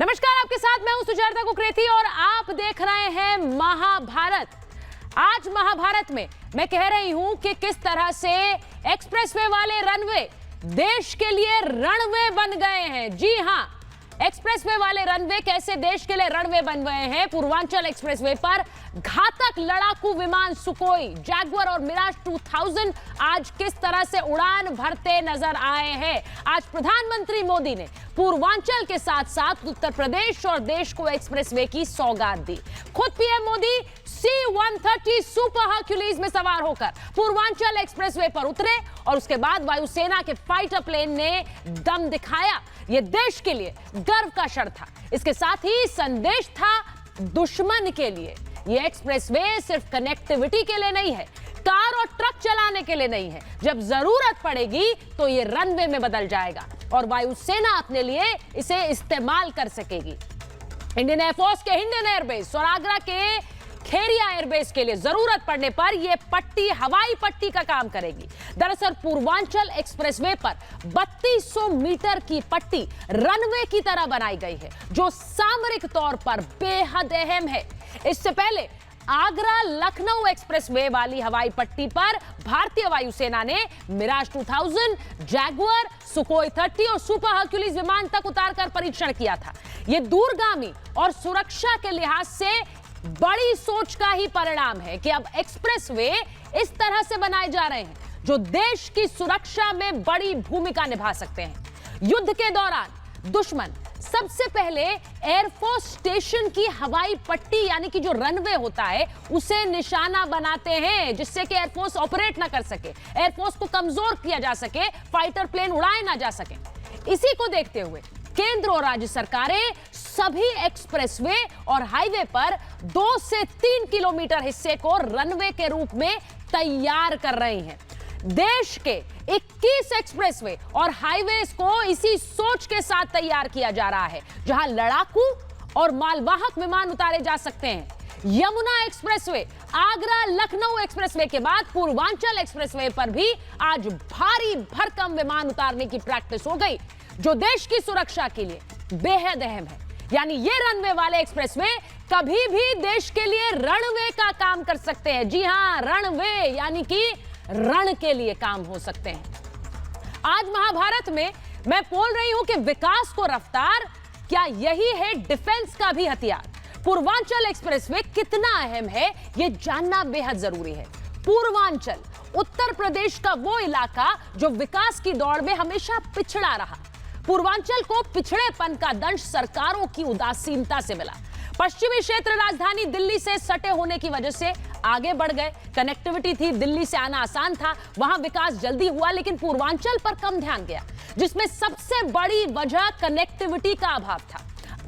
नमस्कार, आपके साथ मैं हूं सुजाता कुकरेती और आप देख रहे हैं महाभारत। आज महाभारत में मैं कह रही हूं कि किस तरह से एक्सप्रेसवे वाले रनवे देश के लिए रणवे बन गए हैं। जी हां, एक्सप्रेसवे वाले रनवे कैसे देश के लिए रणवे बन गए हैं। पूर्वांचल एक्सप्रेसवे पर घातक लड़ाकू विमान सुकोई, जैगुआर और मिराज 2000 आज किस तरह से उड़ान भरते नजर आए हैं। आज प्रधानमंत्री मोदी ने पूर्वांचल के साथ साथ उत्तर प्रदेश और देश को एक्सप्रेसवे की सौगात दी। खुद पीएम मोदी C-130 सुपर हर्क्यूलीज में सवार होकर पूर्वांचल एक्सप्रेसवे पर उतरे और उसके बाद वायुसेना के फाइटर प्लेन ने दम दिखाया। यह देश के लिए गर्व का क्षण था। इसके साथ ही संदेश था दुश्मन के लिए। यह एक्सप्रेसवे सिर्फ कनेक्टिविटी के लिए नहीं है, कार और ट्रक चलाने के लिए नहीं है। जब जरूरत पड़ेगी तो यह रनवे में बदल जाएगा और वायुसेना अपने लिए इसे इस्तेमाल कर सकेगी। इंडियन एयरफोर्स के हिंडन एयरबेस और आगरा के खेरिया एयरबेस के लिए जरूरत पड़ने पर यह पट्टी हवाई पट्टी का काम करेगी। दरअसल पूर्वांचल एक्सप्रेसवे पर 3200 मीटर की पट्टी रनवे की तरह बनाई गई है, जो सामरिक तौर पर बेहद अहम है। इससे पहले आगरा लखनऊ एक्सप्रेसवे वाली हवाई पट्टी पर भारतीय वायुसेना ने मिराज 2000, जैगुआर, सुकोई 30 और सुपर हर्क्यूलीज विमान तक उतारकर परीक्षण किया था। यह दूरगामी और सुरक्षा के लिहाज से बड़ी सोच का ही परिणाम है कि अब एक्सप्रेसवे इस तरह से बनाए जा रहे हैं जो देश की सुरक्षा में बड़ी भूमिका निभा सकते हैं। युद्ध के दौरान दुश्मन सबसे पहले एयरफोर्स स्टेशन की हवाई पट्टी यानी कि जो रनवे होता है उसे निशाना बनाते हैं, जिससे कि एयरफोर्स ऑपरेट ना कर सके, एयरफोर्स को कमजोर किया जा सके, फाइटर प्लेन उड़ाए ना जा सके। इसी को देखते हुए केंद्र और राज्य सरकारें सभी एक्सप्रेसवे और हाईवे पर 2 से 3 किलोमीटर हिस्से को रनवे के रूप में तैयार कर रही हैं। देश के 21 एक्सप्रेसवे और हाईवेज को इसी सोच के साथ तैयार किया जा रहा है, जहां लड़ाकू और मालवाहक विमान उतारे जा सकते हैं। यमुना एक्सप्रेसवे, आगरा लखनऊ एक्सप्रेसवे के बाद पूर्वांचल एक्सप्रेसवे पर भी आज भारी भरकम विमान उतारने की प्रैक्टिस हो गई, जो देश की सुरक्षा के लिए बेहद अहम है। यानी ये रनवे वाले एक्सप्रेसवे कभी भी देश के लिए रणवे का काम कर सकते हैं। जी हां, रणवे यानी कि रण के लिए काम हो सकते हैं। आज महाभारत में मैं बोल रही हूं कि विकास को रफ्तार, क्या यही है डिफेंस का भी हथियार? पूर्वांचल एक्सप्रेसवे कितना अहम है यह जानना बेहद जरूरी है। पूर्वांचल उत्तर प्रदेश का वो इलाका जो विकास की दौड़ में हमेशा पिछड़ा रहा। पूर्वांचल को पिछड़ेपन का दंश सरकारों की उदासीनता से मिला। पश्चिमी क्षेत्र राजधानी दिल्ली से सटे होने की वजह से आगे बढ़ गए, कनेक्टिविटी थी, दिल्ली से आना आसान था, वहां विकास जल्दी हुआ, लेकिन पूर्वांचल पर कम ध्यान गया, जिसमें सबसे बड़ी वजह कनेक्टिविटी का अभाव था।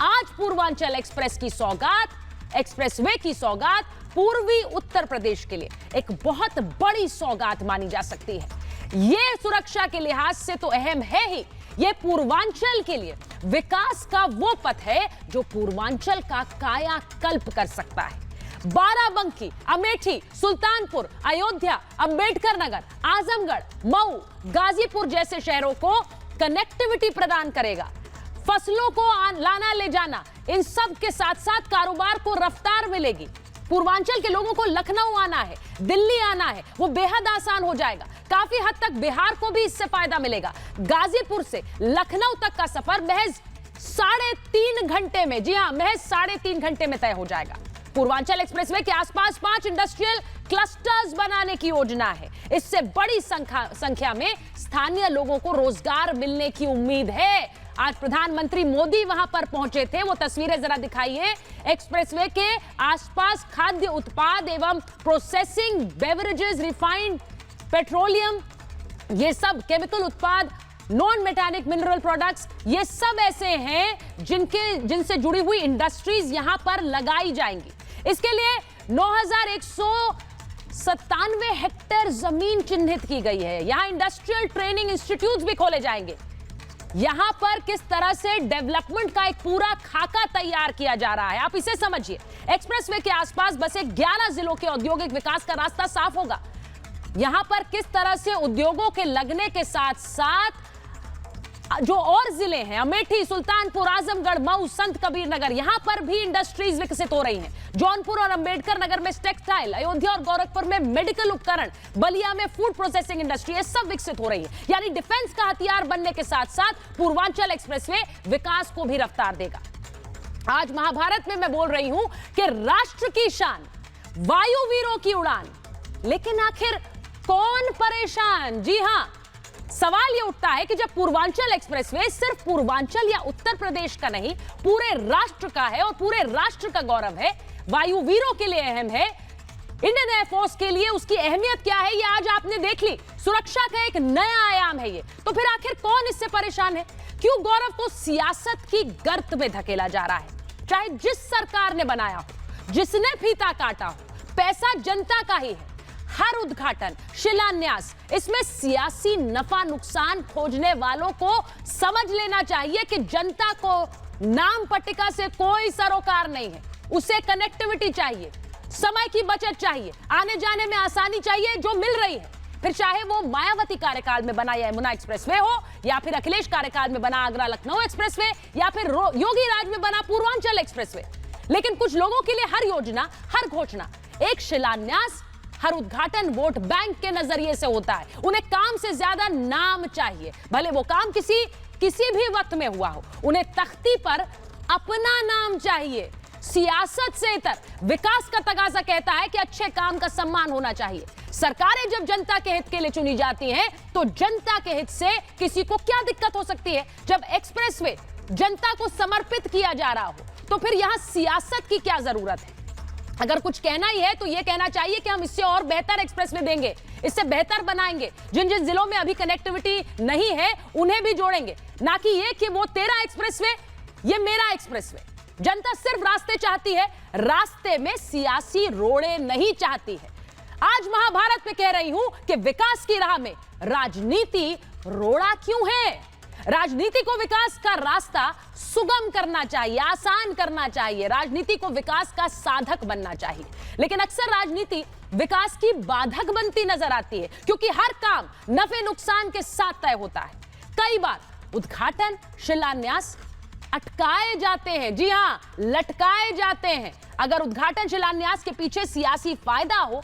आज पूर्वांचल एक्सप्रेस की सौगात, एक्सप्रेसवे की सौगात पूर्वी उत्तर प्रदेश के लिए एक बहुत बड़ी सौगात मानी जा सकती है। यह सुरक्षा के लिहाज से तो अहम है ही, यह पूर्वांचल के लिए विकास का वो पथ है जो पूर्वांचल का कायाकल्प कर सकता है। बाराबंकी, अमेठी, सुल्तानपुर, अयोध्या, अंबेडकर नगर, आजमगढ़, मऊ, गाजीपुर जैसे शहरों को कनेक्टिविटी प्रदान करेगा। फसलों को लाना ले जाना, इन सब के साथ साथ कारोबार को रफ्तार मिलेगी। पूर्वांचल के लोगों को लखनऊ आना है, दिल्ली आना है, वो बेहद आसान हो जाएगा। काफी हद तक बिहार को भी इससे फायदा मिलेगा। गाजीपुर से लखनऊ तक का सफर महज 3.5 घंटे में, जी हां, महज 3.5 घंटे में तय हो जाएगा। पूर्वांचल एक्सप्रेसवे के आसपास 5 इंडस्ट्रियल क्लस्टर्स बनाने की योजना है। इससे बड़ी संख्या में स्थानीय लोगों को रोजगार मिलने की उम्मीद है। आज प्रधानमंत्री मोदी वहां पर पहुंचे थे, वो तस्वीरें जरा दिखाइए। एक्सप्रेसवे के आसपास खाद्य उत्पाद एवं प्रोसेसिंग, बेवरेजेस, रिफाइंड पेट्रोलियम, ये सब केमिकल उत्पाद, नॉन मेटालिक मिनरल प्रोडक्ट्स, ये सब ऐसे हैं जिनसे जुड़ी हुई इंडस्ट्रीज यहां पर लगाई जाएंगी। इसके लिए 9197 हेक्टेयर जमीन चिन्हित की गई है। यहां इंडस्ट्रियल ट्रेनिंग इंस्टीट्यूट भी खोले जाएंगे। यहां पर किस तरह से डेवलपमेंट का एक पूरा खाका तैयार किया जा रहा है, आप इसे समझिए। एक्सप्रेसवे के आसपास बसे 11 जिलों के औद्योगिक विकास का रास्ता साफ होगा। यहां पर किस तरह से उद्योगों के लगने के साथ साथ जो और जिले हैं अमेठी, सुल्तानपुर, आजमगढ़, मऊ, संत कबीर नगर, यहां पर भी इंडस्ट्रीज विकसित हो रही हैं। जौनपुर और अंबेडकर नगर में टेक्सटाइल, अयोध्या और गोरखपुर में मेडिकल उपकरण, बलिया में फूड प्रोसेसिंग इंडस्ट्री, ये सब विकसित हो रही है। यानी डिफेंस का हथियार बनने के साथ साथ पूर्वांचल एक्सप्रेसवे विकास को भी रफ्तार देगा। आज महाभारत में मैं बोल रही हूं कि राष्ट्र की शान, वायुवीरों की उड़ान, लेकिन आखिर कौन परेशान? जी हां, सवाल यह उठता है कि जब पूर्वांचल एक्सप्रेसवे सिर्फ पूर्वांचल या उत्तर प्रदेश का नहीं, पूरे राष्ट्र का है और पूरे राष्ट्र का गौरव है, वायुवीरों के लिए अहम है, इंडियन एयरफोर्स के लिए उसकी अहमियत क्या है, ये आज आपने देख ली। सुरक्षा का एक नया आयाम है ये। तो फिर आखिर कौन इससे परेशान है? क्यों गौरव को सियासत की गर्त में धकेला जा रहा है? चाहे जिस सरकार ने बनाया हो, जिसने फीता काटा हो, पैसा जनता का ही है। हर उद्घाटन, शिलान्यास, इसमें सियासी नफा नुकसान खोजने वालों को समझ लेना चाहिए कि जनता को नाम पट्टिका से कोई सरोकार नहीं है। उसे कनेक्टिविटी चाहिए, समय की बचत चाहिए, आने जाने में आसानी चाहिए, जो मिल रही है। फिर चाहे वो मायावती कार्यकाल में बना यमुना एक्सप्रेसवे हो, या फिर अखिलेश कार्यकाल में बना आगरा लखनऊ एक्सप्रेसवे, या फिर योगी राज में बना पूर्वांचल एक्सप्रेसवे। लेकिन कुछ लोगों के लिए हर योजना, हर घोषणा, एक शिलान्यास, हर उद्घाटन वोट बैंक के नजरिए से होता है। उन्हें काम से ज्यादा नाम चाहिए, भले वो काम किसी भी वक्त में हुआ हो। उन्हें तख्ती पर अपना नाम चाहिए। सियासत से इतर विकास का तगाजा कहता है कि अच्छे काम का सम्मान होना चाहिए। सरकारें जब जनता के हित के लिए चुनी जाती हैं, तो जनता के हित से किसी को क्या दिक्कत हो सकती है? जब एक्सप्रेसवे जनता को समर्पित किया जा रहा हो, तो फिर यहां सियासत की क्या जरूरत है? अगर कुछ कहना ही है तो यह कहना चाहिए कि हम इससे और बेहतर एक्सप्रेसवे देंगे, इससे बेहतर बनाएंगे। जिन जिन जिलों में अभी कनेक्टिविटी नहीं है उन्हें भी जोड़ेंगे, ना कि ये कि वो तेरा एक्सप्रेसवे, ये मेरा एक्सप्रेसवे। जनता सिर्फ रास्ते चाहती है, रास्ते में सियासी रोड़े नहीं चाहती है। आज महाभारत में कह रही हूं कि विकास की राह में राजनीति रोड़ा क्यों है? राजनीति को विकास का रास्ता सुगम करना चाहिए, आसान करना चाहिए। राजनीति को विकास का साधक बनना चाहिए। लेकिन अक्सर राजनीति विकास की बाधक बनती नजर आती है, क्योंकि हर काम नफे नुकसान के साथ तय होता है। कई बार उद्घाटन, शिलान्यास अटकाए जाते हैं, जी हां, लटकाए जाते हैं। अगर उद्घाटन शिलान्यास के पीछे सियासी फायदा हो,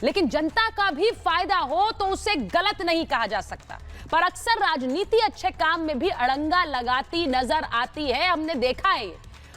लेकिन जनता का भी फायदा हो, तो उसे गलत नहीं कहा जा सकता। पर अक्सर राजनीति अच्छे काम में भी अड़ंगा लगाती नजर आती है। हमने देखा है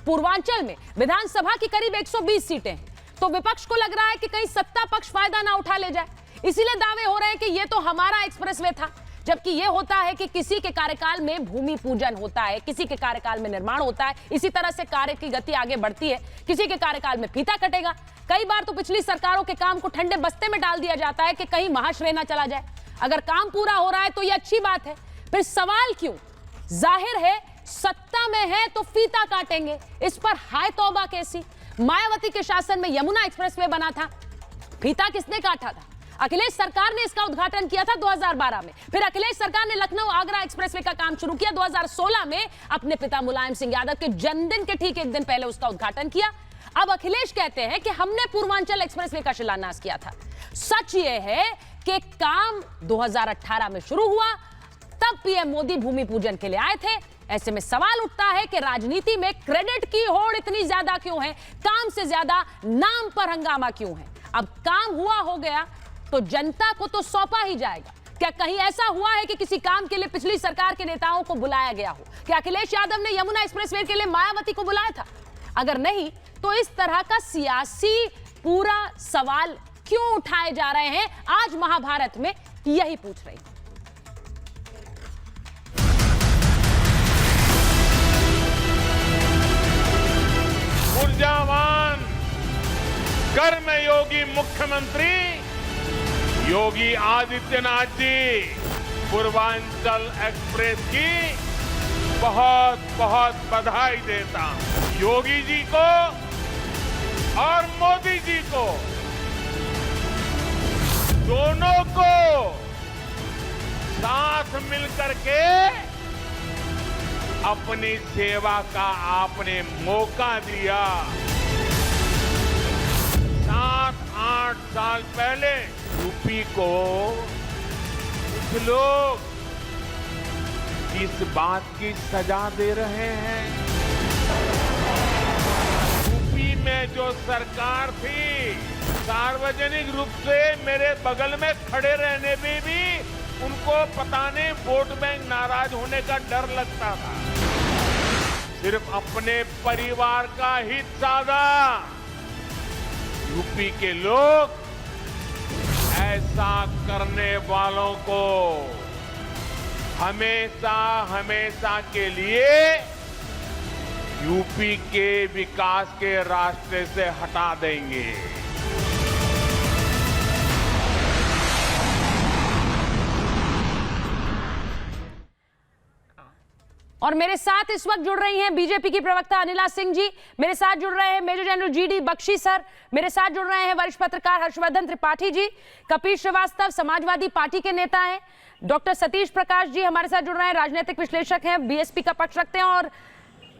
पूर्वांचल में विधानसभा की करीब 120 सीटें हैं, तो विपक्ष को लग रहा है कि कहीं सत्ता पक्ष फायदा ना उठा ले जाए, इसीलिए दावे हो रहे हैं कि यह तो हमारा एक्सप्रेसवे था। जबकि यह होता है कि किसी के कार्यकाल में भूमि पूजन होता है, किसी के कार्यकाल में निर्माण होता है, इसी तरह से कार्य की गति आगे बढ़ती है। किसी के कार्यकाल में फीता कटेगा। कई बार तो पिछली सरकारों के काम को ठंडे बस्ते में डाल दिया जाता है कि कहीं महाश्रेय ना चला जाए। अगर काम पूरा हो रहा है तो यह अच्छी बात है। फिर सवाल क्यों? जाहिर है सत्ता में है तो फीता काटेंगे, इस पर हाय तौबा कैसी। मायावती के शासन में यमुना एक्सप्रेसवे बना था, फीता किसने काटा था? अखिलेश सरकार ने इसका उद्घाटन किया था 2012 में। फिर अखिलेश सरकार ने लखनऊ आगरा एक्सप्रेसवे का काम शुरू किया 2016 में। अपने पिता मुलायम सिंह यादव के जन्मदिन के ठीक एक दिन पहले उसका उद्घाटन किया। अब अखिलेश कहते हैं कि हमने पूर्वांचल एक्सप्रेसवे का शिलान्यास किया था। सच यह है कि काम 2018 में शुरू हुआ, तब पीएम मोदी भूमि पूजन के लिए आए थे। ऐसे में सवाल उठता है कि राजनीति में क्रेडिट की होड़ इतनी ज्यादा क्यों है? काम से ज्यादा नाम पर हंगामा क्यों है? अब काम हुआ हो गया तो जनता को तो सौंपा ही जाएगा। क्या कहीं ऐसा हुआ है कि किसी काम के लिए पिछली सरकार के नेताओं को बुलाया गया हो? क्या अखिलेश यादव ने यमुना एक्सप्रेसवे के लिए मायावती को बुलाया था? अगर नहीं, तो इस तरह का सियासी पूरा सवाल क्यों उठाए जा रहे हैं? आज महाभारत में यही पूछ रही हूं। ऊर्जावान कर्मयोगी मुख्यमंत्री योगी आदित्यनाथ जी पूर्वांचल एक्सप्रेस की बहुत बहुत बधाई देता हूं। योगी जी को और मोदी जी को, दोनों को साथ मिलकर के अपनी सेवा का आपने मौका दिया। 7-8 साल पहले यूपी को कुछ लोग किस बात की सजा दे रहे हैं? यूपी में जो सरकार थी, सार्वजनिक रूप से मेरे बगल में खड़े रहने में भी उनको पता नहीं वोट बैंक नाराज होने का डर लगता था। सिर्फ अपने परिवार का हित साधा यूपी के लोग ऐसा करने वालों को हमेशा हमेशा के लिए यूपी के विकास के रास्ते से हटा देंगे। और मेरे साथ इस वक्त जुड़ रही हैं बीजेपी की प्रवक्ता अनिला सिंह जी, मेरे साथ जुड़ रहे हैं major general GD Bakshi sir, मेरे साथ जुड़ रहे हैं वरिष्ठ पत्रकार हर्षवर्धन त्रिपाठी जी, कपिल श्रीवास्तव समाजवादी पार्टी के नेता हैं, डॉक्टर सतीश प्रकाश जी हमारे साथ जुड़ रहे हैं, राजनीतिक विश्लेषक हैं, बीएसपी का पक्ष रखते हैं, और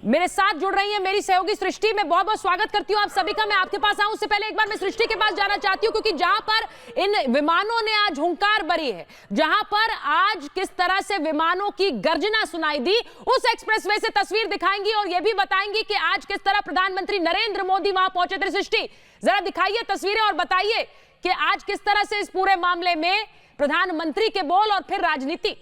मेरे साथ जुड़ रही है मेरी सहयोगी सृष्टि। मैं बहुत बहुत स्वागत करती हूं आप सभी का। मैं आपके पास आऊं उससे पहले एक बार मैं सृष्टि के पास जाना चाहती हूं, क्योंकि जहां पर इन विमानों ने आज हुंकार भरी है, जहां पर आज किस तरह से विमानों की गर्जना सुनाई दी, उस एक्सप्रेसवे से तस्वीर दिखाएंगी और यह भी बताएंगी कि आज किस तरह प्रधानमंत्री नरेंद्र मोदी वहां पहुंचे थे। सृष्टि, जरा दिखाइए तस्वीरें और बताइए कि आज किस तरह से इस पूरे मामले में प्रधानमंत्री के बोल और फिर राजनीति।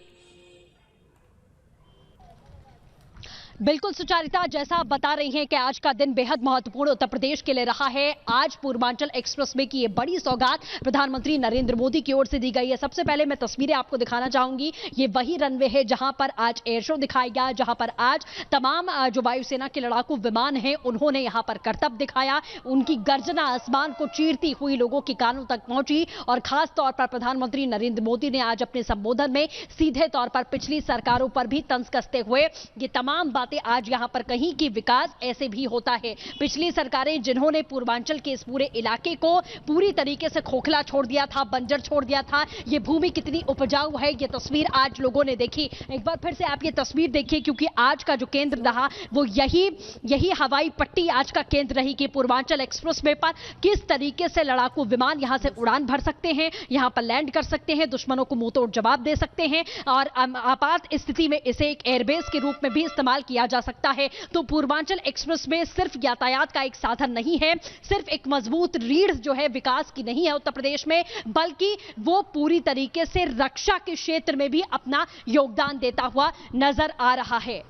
बिल्कुल सुचारिता, जैसा आप बता रही हैं कि आज का दिन बेहद महत्वपूर्ण उत्तर प्रदेश के लिए रहा है। आज पूर्वांचल एक्सप्रेसवे की ये बड़ी सौगात प्रधानमंत्री नरेंद्र मोदी की ओर से दी गई है। सबसे पहले मैं तस्वीरें आपको दिखाना चाहूंगी। ये वही रनवे है जहां पर आज एयर शो दिखाया गया, जहां पर आज तमाम जो वायुसेना के लड़ाकू विमान हैं उन्होंने यहां पर करतब दिखाया। उनकी गर्जना आसमान को चीरती हुई लोगों के कानों तक पहुंची और खास तौर पर प्रधानमंत्री नरेंद्र मोदी ने आज अपने संबोधन में सीधे तौर पर पिछली सरकारों पर भी तंज कसते हुए ये तमाम आज यहां पर कहीं कि विकास ऐसे भी होता है। पिछली सरकारें जिन्होंने पूर्वांचल के इस पूरे इलाके को पूरी तरीके से खोखला छोड़ दिया था, बंजर छोड़ दिया था, ये भूमि कितनी उपजाऊ है ये तस्वीर आज लोगों ने देखी। एक बार फिर से आप ये तस्वीर देखिए, क्योंकि आज का जो केंद्र रहा वो यही हवाई पट्टी आज का केंद्र रही कि पूर्वांचल एक्सप्रेसवे पर किस तरीके से लड़ाकू विमान यहां से उड़ान भर सकते हैं, यहां पर लैंड कर सकते हैं, दुश्मनों को मुंहतोड़ जवाब दे सकते हैं और आपात स्थिति में इसे एक एयरबेस के रूप में भी इस्तेमाल किया जा सकता है। तो पूर्वांचल एक्सप्रेसवे सिर्फ यातायात का एक साधन नहीं है, सिर्फ एक मजबूत रीढ़ जो है विकास की नहीं है उत्तर प्रदेश में, बल्कि वो पूरी तरीके से रक्षा के क्षेत्र में भी अपना योगदान देता हुआ नजर आ रहा है।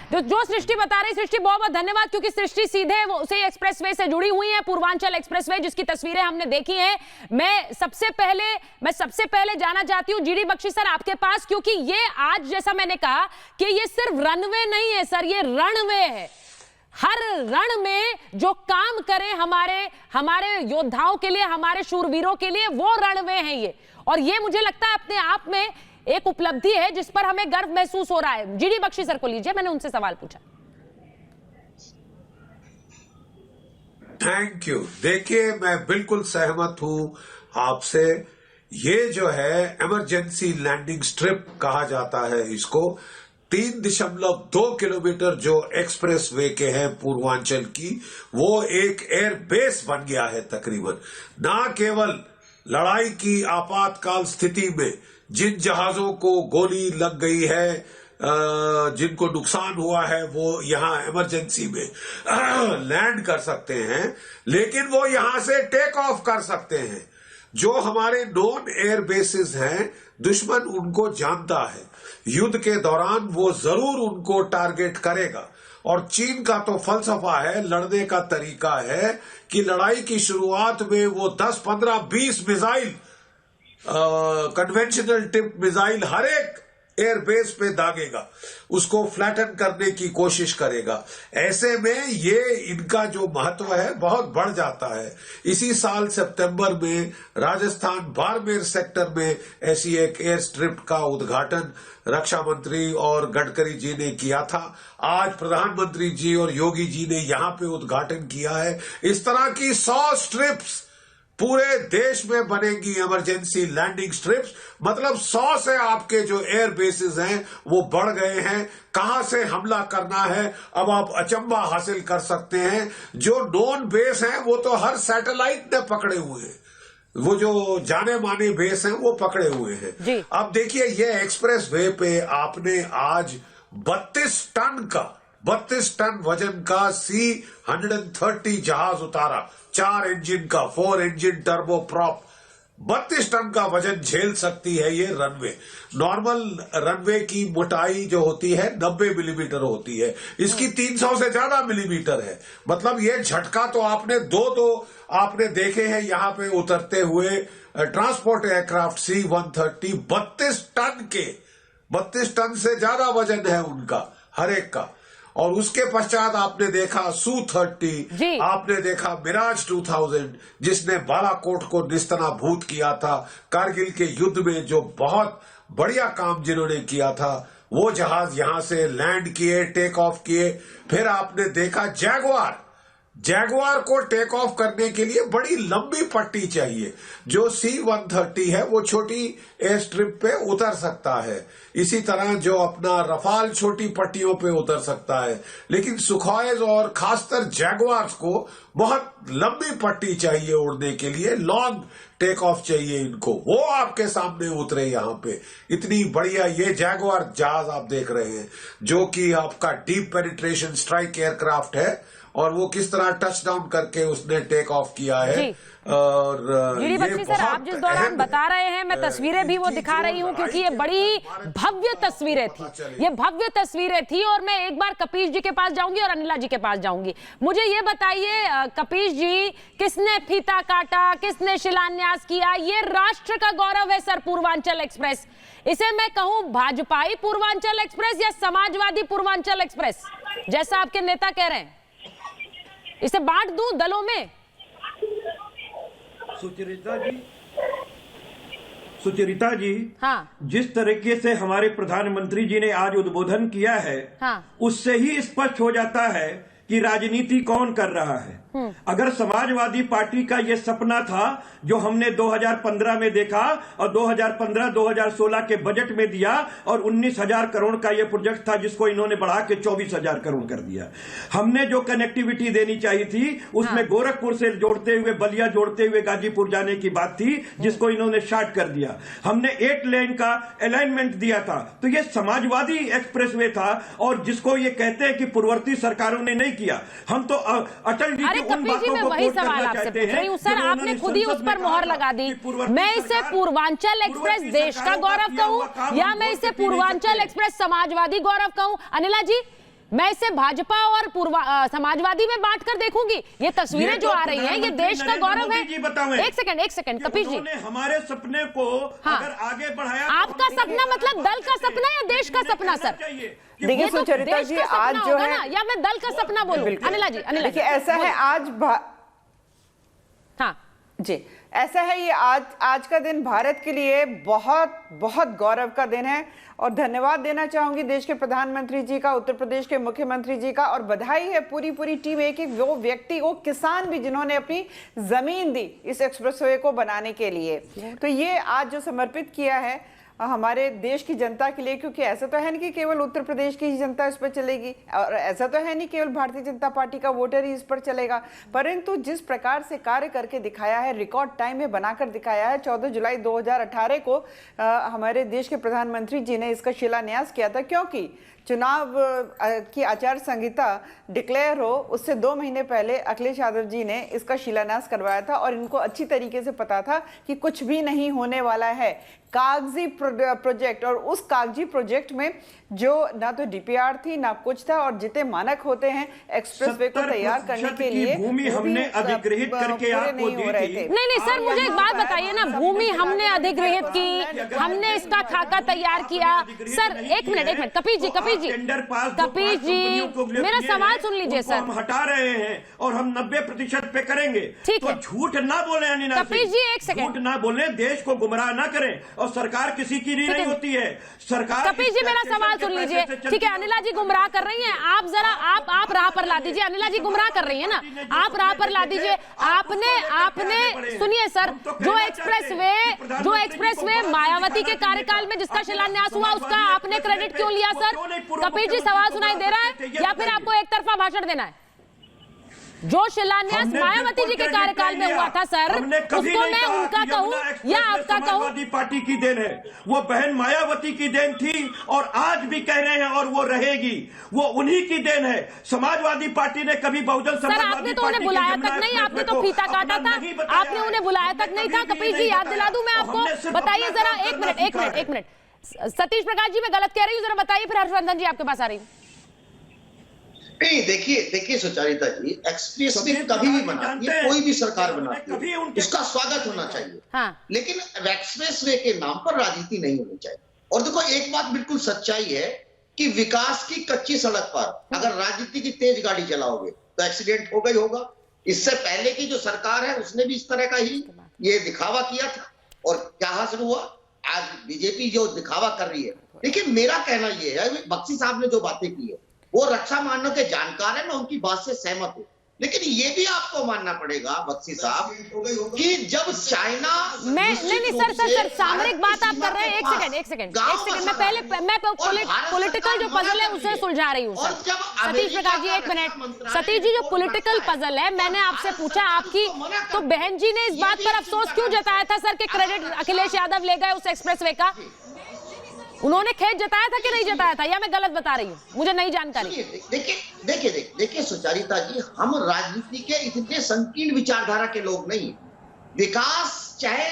तो जो सृष्टि बता रही, सृष्टि बहुत बहुत धन्यवाद, क्योंकि सृष्टि सीधे वो उसे एक्सप्रेसवे से जुड़ी हुई है, पूर्वांचल एक्सप्रेसवे जिसकी तस्वीरें हमने देखी हैं। मैं सबसे पहले जाना चाहती हूं जीडी बख्शी सर आपके पास, क्योंकि ये आज जैसा मैंने कहा कि ये सिर्फ रनवे नहीं है सर, ये रणवे है। हर रण में जो काम करे हमारे योद्धाओं के लिए, हमारे शूरवीरों के लिए, वो रणवे हैं ये। और ये मुझे लगता है अपने आप में एक उपलब्धि है जिस पर हमें गर्व महसूस हो रहा है। जीडी बख्शी सर को लीजिए, मैंने उनसे सवाल पूछा। Thank you. देखिए, मैं बिल्कुल सहमत हूं आपसे। ये जो है इमरजेंसी लैंडिंग स्ट्रिप कहा जाता है इसको, 3.2 किलोमीटर जो एक्सप्रेस वे के हैं पूर्वांचल की, वो एक एयर बेस बन गया है तकरीबन। ना केवल लड़ाई की आपातकाल स्थिति में जिन जहाजों को गोली लग गई है, जिनको नुकसान हुआ है, वो यहां इमरजेंसी में लैंड कर सकते हैं, लेकिन वो यहां से टेक ऑफ कर सकते हैं। जो हमारे नॉन एयर बेसिस हैं, दुश्मन उनको जानता है, युद्ध के दौरान वो जरूर उनको टारगेट करेगा। और चीन का तो फलसफा है, लड़ने का तरीका है कि लड़ाई की शुरुआत में वो 10, 15, 20 मिसाइल, कन्वेंशनल टिप मिसाइल हर एक एयरबेस पे दागेगा, उसको फ्लैटन करने की कोशिश करेगा। ऐसे में ये इनका जो महत्व है बहुत बढ़ जाता है। इसी साल सितंबर में राजस्थान बाड़मेर सेक्टर में ऐसी एक एयर स्ट्रिप का उद्घाटन रक्षा मंत्री और गडकरी जी ने किया था। आज प्रधानमंत्री जी और योगी जी ने यहां पे उद्घाटन किया है। इस तरह की 100 स्ट्रिप्स पूरे देश में बनेंगी, इमरजेंसी लैंडिंग स्ट्रिप्स। मतलब 100 से आपके जो एयर बेसिस हैं वो बढ़ गए हैं। कहां से हमला करना है अब आप अचंबा हासिल कर सकते हैं। जो नॉन बेस हैं वो तो हर सैटेलाइट ने पकड़े हुए हैं। वो जो जाने माने बेस हैं वो पकड़े हुए हैं। जी। अब देखिए ये एक्सप्रेस वे पे आपने आज 32 टन वजन का C-130 जहाज उतारा, 4 इंजन का, 4 इंजन टर्बो प्रॉप। 32 टन का वजन झेल सकती है ये रनवे। नॉर्मल रनवे की मोटाई जो होती है 90 मिलीमीटर होती है, इसकी 300 से ज्यादा मिलीमीटर है। मतलब ये झटका तो आपने दो आपने देखे हैं यहां पे उतरते हुए ट्रांसपोर्ट एयरक्राफ्ट C-130 32 टन से ज्यादा वजन है उनका हर एक का। और उसके पश्चात आपने देखा Su-30, आपने देखा मिराज 2000 जिसने बालाकोट को निस्तनाभूत किया था कारगिल के युद्ध में, जो बहुत बढ़िया काम जिन्होंने किया था। वो जहाज यहां से लैंड किए, टेक ऑफ किए। फिर आपने देखा जैगुआर को टेक ऑफ करने के लिए बड़ी लंबी पट्टी चाहिए। जो C-130 है वो छोटी एयर स्ट्रिप पे उतर सकता है, इसी तरह जो अपना रफाल छोटी पट्टियों पे उतर सकता है, लेकिन सुखॉयज और खासकर जैगुआर्स को बहुत लंबी पट्टी चाहिए उड़ने के लिए, लॉन्ग टेक ऑफ चाहिए इनको। वो आपके सामने उतरे यहां पे। इतनी बढ़िया ये जैगुआर जहाज आप देख रहे हैं जो कि आपका डीप पेनिट्रेशन स्ट्राइक एयरक्राफ्ट है, और वो किस तरह टच डाउन करके उसने टेक ऑफ किया है। और जीडी बख्शी सर, आप जिस दौरान बता रहे हैं मैं तस्वीरें भी वो दिखा रही हूं क्योंकि ये बड़ी भव्य तस्वीरें थी, ये भव्य तस्वीरें थी। और मैं एक बार कपीश जी के पास जाऊंगी और अनिला जी के पास जाऊंगी। मुझे ये बताइए कपीश जी, किसने फीता काटा, किसने शिलान्यास किया? ये राष्ट्र का गौरव है सर, पूर्वांचल एक्सप्रेस। इसे मैं कहूं भाजपाई पूर्वांचल एक्सप्रेस या समाजवादी पूर्वांचल एक्सप्रेस, जैसा आपके नेता कह रहे हैं? इसे बांट दूं दलों में? सुचरिता जी, हाँ। जिस तरीके से हमारे प्रधानमंत्री जी ने आज उद्बोधन किया है, हाँ। उससे ही स्पष्ट हो जाता है कि राजनीति कौन कर रहा है। अगर समाजवादी पार्टी का ये सपना था जो हमने 2015 में देखा और 2015-2016 के बजट में दिया, और 19,000 करोड़ का ये प्रोजेक्ट था जिसको इन्होंने बढ़ा के 24,000 करोड़ कर दिया। हमने जो कनेक्टिविटी देनी चाहिए थी उसमें गोरखपुर से जोड़ते हुए, बलिया जोड़ते हुए गाजीपुर जाने की बात थी, जिसको इन्होंने शार्ट कर दिया। हमने 8 लेन का अलाइनमेंट दिया था, तो ये समाजवादी एक्सप्रेसवे था। और जिसको ये कहते हैं कि पूर्ववर्ती सरकारों ने नहीं किया, हम तो अटल जी कपीश जी, मैं वही सवाल आपसे पूछ रही हूँ सर, आपने खुद ही उस पर मोहर लगा दी। मैं इसे पूर्वांचल एक्सप्रेस देश का गौरव कहूँ या मैं इसे पूर्वांचल एक्सप्रेस समाजवादी गौरव कहूँ? अनिला जी, मैं इसे भाजपा और समाजवादी में बांटकर देखूंगी। ये तस्वीरें जो आ रही हैं ये देश का गौरव है। एक सेकंड कपीश जी, हमारे सपने को अगर आगे बढ़ाया, आपका सपना मतलब दल का सपना या देश का सपना सर? देखिए सुचरिता जी, आज जो है या मैं दल का सपना बोलूं? अनिला जी, देखिए ऐसा है आज हाँ जी, ऐसा है ये आज का दिन भारत के लिए बहुत बहुत गौरव का दिन है। और धन्यवाद देना चाहूंगी देश के प्रधानमंत्री जी का, उत्तर प्रदेश के मुख्यमंत्री जी का, और बधाई है पूरी टीम, एक वो व्यक्ति, वो किसान भी जिन्होंने अपनी जमीन दी इस एक्सप्रेसवे को बनाने के लिए। तो ये आज जो समर्पित किया है हमारे देश की जनता के लिए, क्योंकि ऐसा तो है नहीं कि केवल उत्तर प्रदेश की ही जनता इस पर चलेगी, और ऐसा तो है नहीं केवल भारतीय जनता पार्टी का वोटर ही इस पर चलेगा, परंतु जिस प्रकार से कार्य करके दिखाया है, रिकॉर्ड टाइम में बनाकर दिखाया है। 14 जुलाई 2018 को हमारे देश के प्रधानमंत्री जी ने इसका शिलान्यास किया था, क्योंकि चुनाव की आचार संहिता डिक्लेयर हो उससे 2 महीने पहले अखिलेश यादव जी ने इसका शिलान्यास करवाया था, और इनको अच्छी तरीके से पता था कि कुछ भी नहीं होने वाला है। कागजी प्रोजेक्ट, और उस कागजी प्रोजेक्ट में जो ना तो डीपीआर थी ना कुछ था, और जितने मानक होते हैं एक्सप्रेसवे को तैयार करने के लिए, भूमि हमने अधिग्रहित करके आपको दी थी। नहीं सर, मुझे एक बात बताइए ना, भूमि हमने अधिग्रहित की, हमने इसका खाका तैयार किया। सर एक मिनट कपीश जी, मेरा सवाल सुन लीजिए सर। हम हटा रहे हैं और हम 90% पे करेंगे, ठीक है। झूठ ना बोले अनिला, कपीश जी एक सेकंड, झूठ ना बोले, देश को गुमराह ना करें, और सरकार किसी की नहीं होती है। सरकार, कपीश जी मेरा सवाल सुन लीजिए, ठीक है? अनिला जी गुमराह कर रही हैं, आप जरा आप राह पर ला दीजिए। अनिला जी गुमराह कर रही है ना, आप राह पर ला दीजिए। आपने सुनिए सर, जो एक्सप्रेसवे मायावती के कार्यकाल में जिसका शिलान्यास हुआ उसका आपने क्रेडिट क्यों लिया सर? कपीश जी सवाल सुनाई दे रहा है या फिर आपको एक तरफा भाषण देना है? जो शिलान्यास मायावती जी के कार्यकाल में हुआ था सर, उसको मैं उनका कहूं या आपका कहूं? समाजवादी पार्टी की देन है, वो बहन मायावती की देन थी और आज भी कह रहे हैं और वो रहेगी, वो उन्हीं की देन है। समाजवादी पार्टी ने कभी बहुजन समाजवादी आपने तो उन्हें बुलाया तक नहीं, आपने तो फीता काटा था, आपने उन्हें बुलाया तक नहीं था। कपिल जी याद दिला दूं मैं आपको, बताइए जरा, एक मिनट सतीश प्रकाश जी, मैं गलत कह रही हूँ, जरा बताइए, फिर हर्षवर्धन जी आपके पास आ रही हूँ। नहीं, देखिए सुचारिता जी, एक्सप्रेस वे कभी भी बनाती है, कोई भी सरकार बनाती है, उसका स्वागत होना चाहिए। हाँ। लेकिन एक्सप्रेस वे के नाम पर राजनीति नहीं होनी चाहिए। और देखो, एक बात बिल्कुल सच्चाई है कि विकास की कच्ची सड़क पर अगर राजनीति की तेज गाड़ी चलाओगे तो एक्सीडेंट होगा ही होगा। इससे पहले की जो सरकार है उसने भी इस तरह का ही ये दिखावा किया था और क्या हासिल हुआ? आज बीजेपी जो दिखावा कर रही है। लेकिन मेरा कहना यह है, बख्शी साहब ने जो बातें की है वो रक्षा मानव के जानकार है, मैं उनकी बात से सहमत हूं। लेकिन ये भी आपको मानना पड़ेगा बख्शी साहब कि जब चाइना नहीं सर सामरिक बात आप कर रहे हैं। एक सेकंड मैं पॉलिटिकल जो पजल है उसे सुलझा रही हूँ सर। सतीश प्रकाश जी एक मिनट। सतीश जी, जो पॉलिटिकल पजल है, मैंने आपसे पूछा आपकी, तो बहन जी ने इस बात पर अफसोस क्यों जताया था सर कि क्रेडिट अखिलेश यादव ले गए उस एक्सप्रेसवे का? उन्होंने खेद जताया था कि नहीं जताया था, या मैं गलत बता रही हूँ? मुझे नहीं जानकारी। देखिए सुचारिता जी, हम राजनीति के इतने संकीर्ण विचारधारा के लोग नहीं। विकास चाहे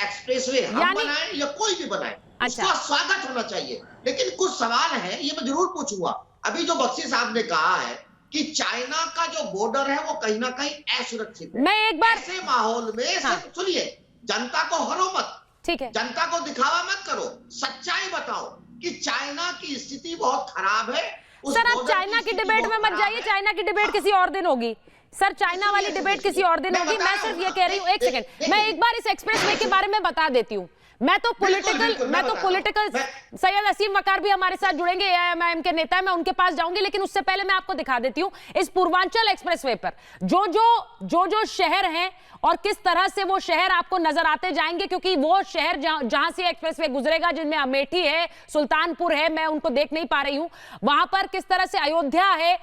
एक्सप्रेसवे हम बनाए या कोई भी बनाए, उसका स्वागत होना चाहिए। लेकिन कुछ सवाल है, ये मैं जरूर पूछूंगा। अभी जो बख्शी साहब ने कहा है कि चाइना का जो बॉर्डर है वो कहीं ना कहीं असुरक्षित है, मैं एक बार ऐसे माहौल में सुनिए, जनता को हरो मत, ठीक है, जनता को दिखावा मत करो, सच्चाई बताओ कि चाइना की स्थिति बहुत खराब है। सर आप चाइना की डिबेट में मत जाइए, चाइना की डिबेट किसी और दिन होगी सर, चाइना वाली डिबेट किसी और दिन होगी। मैं सिर्फ ये कह रही हूँ, एक सेकंड, मैं एक बार इस एक्सप्रेसवे के बारे में बता देती हूँ। मैं तो पॉलिटिकल सैयद असीम वकार भी हमारे साथ जुड़ेंगे, एआईएमआईएम के नेता है, मैं उनके पास जाऊंगी। लेकिन उससे पहले मैं आपको दिखा देती हूं इस पूर्वांचल एक्सप्रेसवे पर जो शहर हैं और किस तरह से वो शहर आपको नजर आते जाएंगे, क्योंकि वो शहर जहां से एक्सप्रेसवे गुजरेगा, जिनमें अमेठी है, सुल्तानपुर है, मैं उनको देख नहीं पा रही हूं, वहां पर किस तरह से अयोध्या है,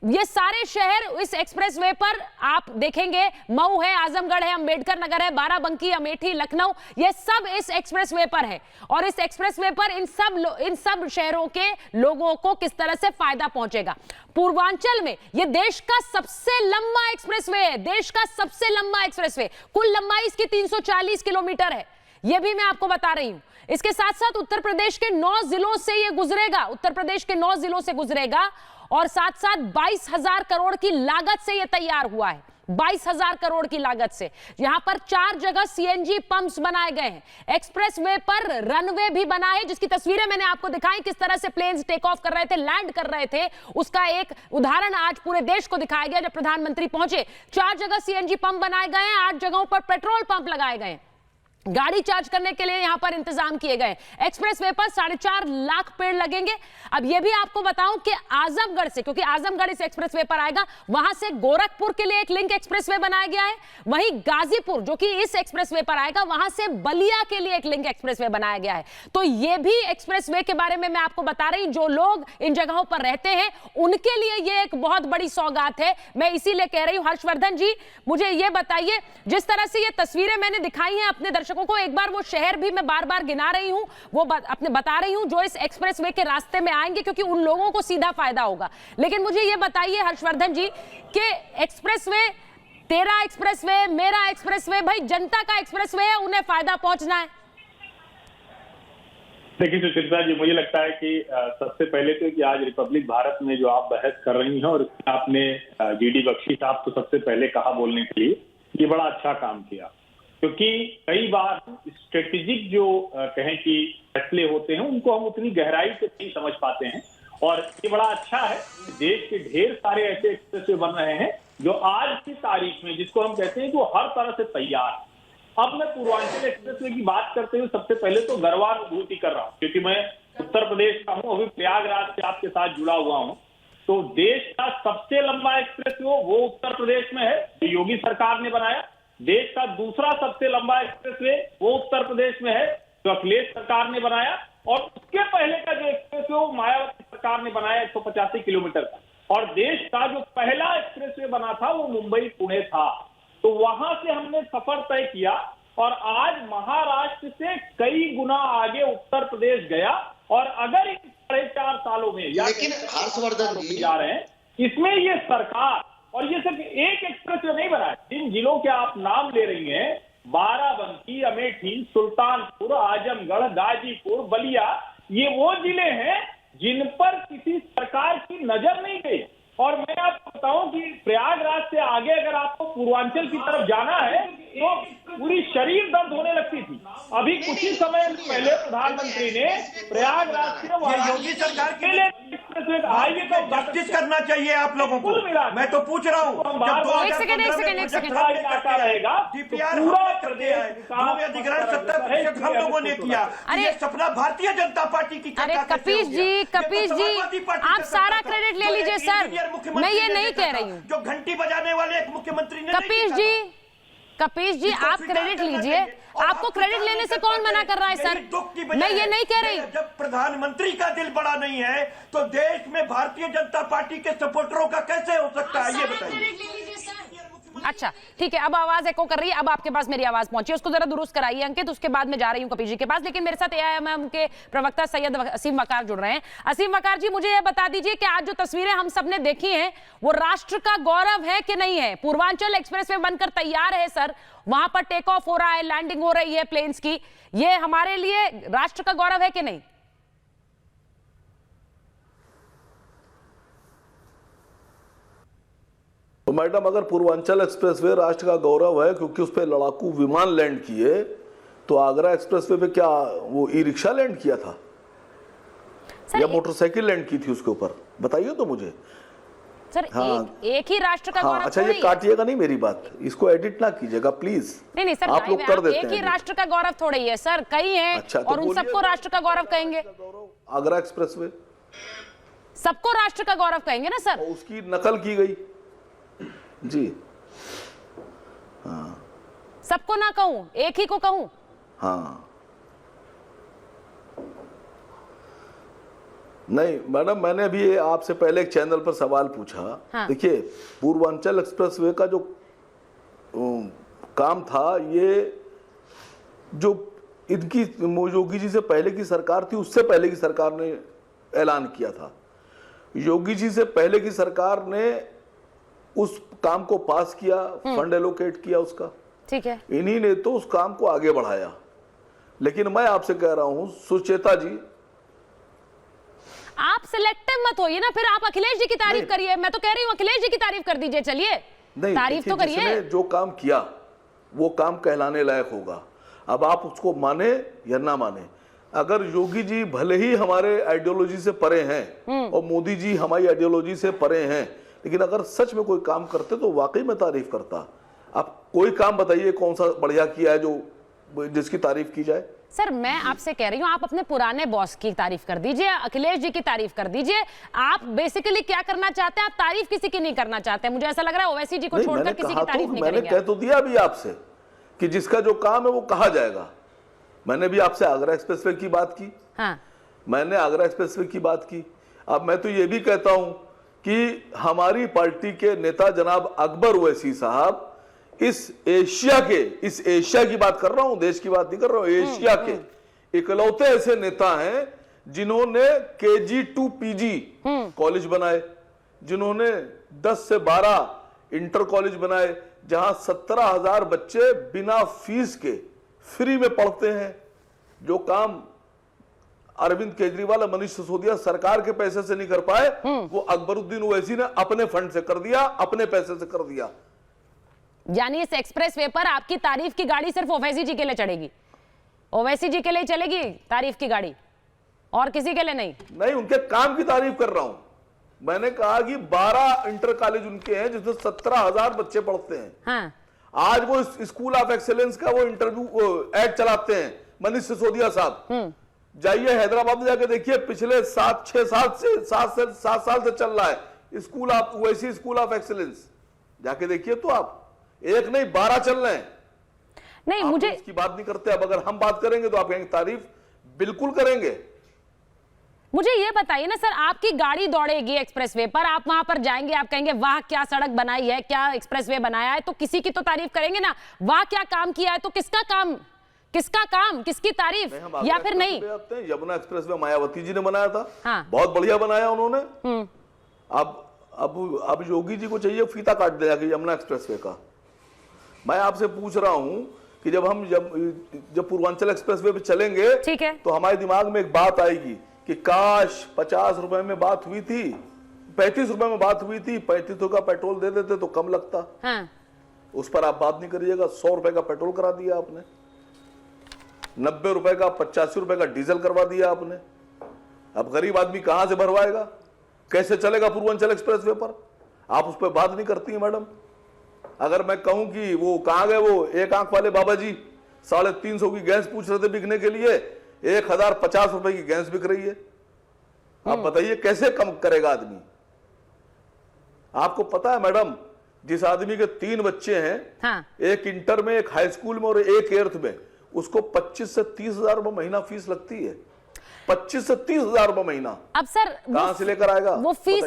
ये सारे शहर इस एक्सप्रेसवे पर आप देखेंगे। मऊ है, आजमगढ़ है, अंबेडकर नगर है, बाराबंकी, अमेठी, लखनऊ, ये सब इस एक्सप्रेसवे पर है। और इस एक्सप्रेसवे पर इन सब शहरों के लोगों को किस तरह से फायदा पहुंचेगा। पूर्वांचल में ये देश का सबसे लंबा एक्सप्रेसवे है, देश का सबसे लंबा एक्सप्रेसवे, कुल लंबाई इसकी 340 किलोमीटर है, यह भी मैं आपको बता रही हूं। इसके साथ साथ उत्तर प्रदेश के 9 जिलों से यह गुजरेगा, उत्तर प्रदेश के 9 जिलों से गुजरेगा, और साथ साथ 22,000 करोड़ की लागत से यह तैयार हुआ है, 22,000 करोड़ की लागत से। यहां पर 4 जगह सीएनजी पंप्स बनाए गए हैं। एक्सप्रेसवे पर रनवे भी बना है, जिसकी तस्वीरें मैंने आपको दिखाई, किस तरह से प्लेन्स टेक ऑफ कर रहे थे, लैंड कर रहे थे, उसका एक उदाहरण आज पूरे देश को दिखाया गया जब प्रधानमंत्री पहुंचे। 4 जगह सीएनजी पंप बनाए गए हैं, 8 जगहों पर पेट्रोल पंप लगाए गए हैं, गाड़ी चार्ज करने के लिए यहां पर इंतजाम किए गए। एक्सप्रेसवे पर 4.5 लाख पेड़ लगेंगे। अब यह भी आपको बताऊं कि आजमगढ़ से, क्योंकि आजमगढ़ इस एक्सप्रेसवे पर आएगा, वहां से गोरखपुर के लिए एक लिंक एक्सप्रेसवे बनाया गया है। वहीं गाजीपुर, जो कि इस एक्सप्रेसवे पर आएगा, वहां से बलिया के लिए एक लिंक एक्सप्रेसवे बनाया गया है। तो यह भी एक्सप्रेसवे के बारे में मैं आपको बता रही हूं, जो लोग इन जगहों पर रहते हैं उनके लिए यह एक बहुत बड़ी सौगात है। मैं इसीलिए कह रही हूं, हर्षवर्धन जी मुझे यह बताइए, जिस तरह से ये तस्वीरें मैंने दिखाई हैं अपने दर्शकों को, एक बार वो शहर भी मैं बार बार गिना रही हूं, वो अपने बता रही हूं जो इस एक्सप्रेसवे के रास्ते में आएंगे, क्योंकि उन लोगों को सीधा फायदा होगा। लेकिन मुझे ये बताइए हर्षवर्धन जी कि एक्सप्रेसवे, तेरा एक्सप्रेसवे, मेरा एक्सप्रेसवे, भाई जनता का एक्सप्रेसवे है, उन्हें फायदा पहुंचना है। देखिए सुचित्रा जी, मुझे लगता है कि सबसे पहले तो कि आज रिपब्लिक भारत में जो आप बहस कर रही हैं, और आपने जीडी बख्शी साहब तो सबसे पहले कहा बोलने के लिए, ये बड़ा अच्छा काम किया, क्योंकि कई बार स्ट्रेटेजिक जो कहें कि फैसले होते हैं उनको हम उतनी गहराई से नहीं समझ पाते हैं। और ये बड़ा अच्छा है, देश के ढेर सारे ऐसे एक्सप्रेसवे बन रहे हैं जो आज की तारीख में, जिसको हम कहते हैं कि वो हर तरह से तैयार है। अब मैं पूर्वांचल एक्सप्रेसवे की बात करते हुए सबसे पहले तो गर्वानुभूति कर रहा हूँ, क्योंकि मैं उत्तर प्रदेश का हूँ, अभी प्रयागराज से आपके साथ जुड़ा हुआ हूँ। तो देश का सबसे लंबा एक्सप्रेसवे वो उत्तर प्रदेश में है, जो योगी सरकार ने बनाया। देश का दूसरा सबसे लंबा एक्सप्रेसवे वो उत्तर प्रदेश में है, जो अखिलेश सरकार ने बनाया। और उसके पहले का जो एक्सप्रेसवे वो मायावती सरकार ने बनाया, 185 किलोमीटर का। और देश का जो पहला एक्सप्रेसवे बना था वो मुंबई पुणे था। तो वहां से हमने सफर तय किया और आज महाराष्ट्र से कई गुना आगे उत्तर प्रदेश गया। और अगर इन 4.5 सालों में लेकिन हर्षवर्धन जी जा रहे हैं, इसमें ये सरकार, और ये सिर्फ एक एक्सप्रेसवे नहीं बना है, जिन जिलों के आप नाम ले रही हैं, बाराबंकी, अमेठी, सुल्तानपुर, आजमगढ़, गाजीपुर, बलिया, ये वो जिले हैं जिन पर किसी सरकार की नजर नहीं गई। और मैं आपको बताऊं कि प्रयागराज से आगे अगर आपको पूर्वांचल की तरफ जाना है तो पूरी शरीर दर्द होने लगती थी। अभी कुछ ही समय पहले प्रधानमंत्री ने प्रयागराज से योगी सरकार के लिए हाईवे का जस्टिस करना चाहिए आप लोगों को। मैं तो पूछ रहा हूँ, एक सेकंड रहेगा डीपीआर पूरा कर दिया है, भूमि अधिग्रहण 70% हम लोगों ने किया। ये सपना भारतीय जनता पार्टी की। अरे कपीश जी आप सारा क्रेडिट ले लीजिए सर, मैं ये नहीं कह रही हूँ। जो घंटी बजाने वाले एक मुख्यमंत्री ने कपीश जी आप क्रेडिट लीजिए, आपको क्रेडिट लेने से कौन मना कर रहा है सर? मैं ये नहीं कह रही। जब प्रधानमंत्री का दिल बड़ा नहीं है तो देश में भारतीय जनता पार्टी के सपोर्टरों का कैसे हो सकता है, ये बताइए। अच्छा ठीक है, अब आवाज एको कर रही है, अब आपके पास मेरी आवाज पहुंची, उसको जरा दुरुस्त कराइए अंकित, उसके बाद मैं जा रही हूं कपीश जी के पास। लेकिन मेरे साथ एआईएम के प्रवक्ता सैयद असीम वकार जुड़ रहे हैं। असीम वकार जी, मुझे यह बता दीजिए कि आज जो तस्वीरें हम सबने देखी हैं वो राष्ट्र का गौरव है कि नहीं है? पूर्वांचल एक्सप्रेसवे बनकर तैयार है सर, वहां पर टेक ऑफ हो रहा है, लैंडिंग हो रही है प्लेन्स की, ये हमारे लिए राष्ट्र का गौरव है कि नहीं? तो मैडम, अगर पूर्वांचल एक्सप्रेसवे राष्ट्र का गौरव है क्योंकि उस पर लड़ाकू विमान लैंड किए, तो आगरा एक्सप्रेसवे पे क्या वो ई रिक्शा लैंड किया था या मोटरसाइकिल लैंड की थी उसके ऊपर? बताइए तो मुझे सर। हाँ, एक ही राष्ट्र का गौरव। अच्छा, ये काटिएगा नहीं मेरी बात, इसको एडिट ना कीजिएगा प्लीज। नहीं सर, आप लोग कर देते हैं। एक ही राष्ट्र का गौरव थोड़ा ही है सर, कई हैं। अच्छा, और उन सबको राष्ट्र का गौरव कहेंगे? आगरा एक्सप्रेसवे सबको राष्ट्र का गौरव कहेंगे ना सर? उसकी नकल की गई जी। हाँ, सबको ना कहूं, एक ही को कहूं? हाँ नहीं मैडम, मैंने भी आपसे पहले एक चैनल पर सवाल पूछा। हाँ। देखिए, पूर्वांचल एक्सप्रेसवे का जो काम था, ये जो इनकी योगी जी से पहले की सरकार थी, उससे पहले की सरकार ने ऐलान किया था। योगी जी से पहले की सरकार ने उस काम को पास किया, फंड एलोकेट किया उसका, ठीक है। इन्हीं ने तो उस काम को आगे बढ़ाया। लेकिन मैं आपसे कह रहा हूं सुचेता जी, आप सिलेक्टिव मत होइए ना, फिर आप अखिलेश जी की तारीफ करिए। मैं तो कह रही हूं अखिलेश जी की तारीफ कर दीजिए, चलिए तारीफ तो करिए। जो काम किया वो काम कहलाने लायक होगा। अब आप उसको माने या ना माने, अगर योगी जी भले ही हमारे आइडियोलॉजी से परे हैं और मोदी जी हमारी आइडियोलॉजी से परे हैं, लेकिन अगर सच में कोई काम करते तो वाकई में तारीफ करता। आप कोई काम बताइए कौन सा बढ़िया किया है जो जिसकी तारीफ की जाए? सर मैं आपसे कह रही हूं, आप अपने पुराने बॉस की तारीफ कर दीजिए, अखिलेश जी की तारीफ कर दीजिए। आप बेसिकली क्या करना चाहते हैं? आप तारीफ किसी की नहीं करना चाहते। मुझे ऐसा लग रहा है ओवैसी जी को छोड़कर किसी की तारीफ नहीं करेंगे। मैंने कह तो दिया अभी आपसे कि जिसका जो काम है वो कहा जाएगा। मैंने भी आपसे आगरा एक्सप्रेसवे की बात की। हाँ। मैंने आगरा एक्सप्रेसवे की बात की। अब मैं तो ये भी कहता हूं कि हमारी पार्टी के नेता जनाब अकबर ओवैसी साहब इस एशिया की बात कर रहा हूं, देश की बात नहीं कर रहा हूं, एशिया के इकलौते ऐसे नेता हैं जिन्होंने KG to PG कॉलेज बनाए, जिन्होंने 10 से 12 इंटर कॉलेज बनाए, जहां 17,000 बच्चे बिना फीस के फ्री में पढ़ते हैं। जो काम अरविंद केजरीवाल, मनीष सिसोदिया सरकार के पैसे से नहीं कर पाए, वो अकबरुद्दीन ओवैसी ने अपने फंड से कर दिया, अपने पैसे से कर दिया। यानी इस एक्सप्रेसवे पर आपकी तारीफ की गाड़ी सिर्फ ओवैसी जी के लिए चढ़ेगी, ओवैसी जी के लिए चलेगी तारीफ की गाड़ी, और किसी के लिए नहीं? नहीं, उनके काम की तारीफ कर रहा हूं। मैंने कहा कि 12 इंटर कॉलेज उनके हैं जिसमें 17,000 बच्चे पढ़ते हैं। हाँ। आज वो स्कूल ऑफ एक्सेलेंस का वो इंटरव्यू एड चलाते हैं मनीष सिसोदिया साहब। जाइए हैदराबाद में जाके देखिए, पिछले 7 साल से चल रहा है school of Owaisi school of excellence. जाके देखिए तो आप, एक नहीं 12 चल रहे हैं। नहीं, मुझे इसकी बात नहीं करते। अब अगर हम बात करेंगे तो आप कहेंगे तारीफ बिल्कुल करेंगे। मुझे ये बताइए ना सर, आपकी गाड़ी दौड़ेगी एक्सप्रेसवे पर, आप वहां पर जाएंगे, आप कहेंगे वाह क्या सड़क बनाई है, क्या एक्सप्रेसवे बनाया है, तो किसी की तो तारीफ करेंगे ना, वाह क्या काम किया है, तो किसका काम, किसकी तारीफ, या फिर नहीं? यमुना एक्सप्रेसवे मायावती जी ने बनाया था। हाँ। बहुत बढ़िया बनाया उन्होंने। अब योगी जी को चाहिए फीता काट दिया कि यमुना एक्सप्रेसवे का। मैं आपसे पूछ रहा हूं कि जब पूर्वांचल एक्सप्रेसवे पे चलेंगे, ठीक है, तो हमारे दिमाग में एक बात आएगी कि काश 50 रुपए में बात हुई थी, 35 रुपए में बात हुई थी, 35 का पेट्रोल दे देते तो कम लगता। हाँ। उस पर आप बात नहीं करिएगा। 100 रुपए का पेट्रोल करा दिया आपने, 90 रुपए का 85 रुपए का डीजल करवा दिया आपने। अब गरीब आदमी कहां से भरवाएगा, कैसे चलेगा पूर्वांचल एक्सप्रेसवे पर? आप उस पर बात नहीं करती है मैडम। अगर मैं कहूं कि वो कहां गए वो एक आंख वाले बाबा जी, 350 की गैस पूछ रहे थे बिकने के लिए, 1050 रुपए की गैस बिक रही है। आप बताइए कैसे कम करेगा आदमी? आपको पता है मैडम, जिस आदमी के 3 बच्चे हैं, हाँ। एक इंटर में, एक हाई स्कूल में और एक 8th में, उसको 25 से 30 हजार रुपए महीना फीस लगती है। 25 से 30 हजार रुपए महीना। अब सर कहां से लेकर आएगा वो फीस?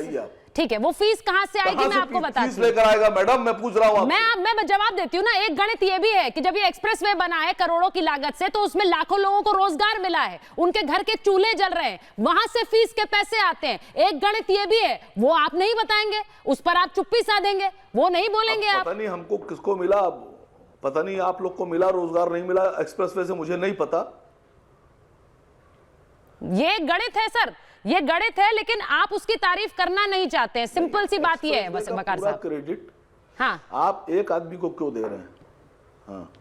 ठीक है, वो फीस कहां से आएगी मैं आपको बताती हूं। फीस लेकर आएगा मैडम, मैं पूछ रहा हूं। मैं जवाब देती हूँ ना। एक गणित ये भी है कि जब ये एक्सप्रेसवे बना है करोड़ों की लागत से, तो उसमें लाखों लोगों को रोजगार मिला है, उनके घर के चूल्हे जल रहे हैं, वहां से फीस के पैसे आते हैं। एक गणित ये भी है, वो आप नहीं बताएंगे, उस पर आप चुप्पी साधेंगे, वो नहीं बोलेंगे आप। पता नहीं हमको किसको मिला, पता नहीं आप लोग को मिला, रोजगार नहीं मिला एक्सप्रेसवे से, मुझे नहीं पता। ये गणित है सर, ये गणित है, लेकिन आप उसकी तारीफ करना नहीं चाहते हैं। सिंपल सी बात ये है बस वकार साहब। क्रेडिट हाँ, आप एक आदमी को क्यों दे रहे हैं? हाँ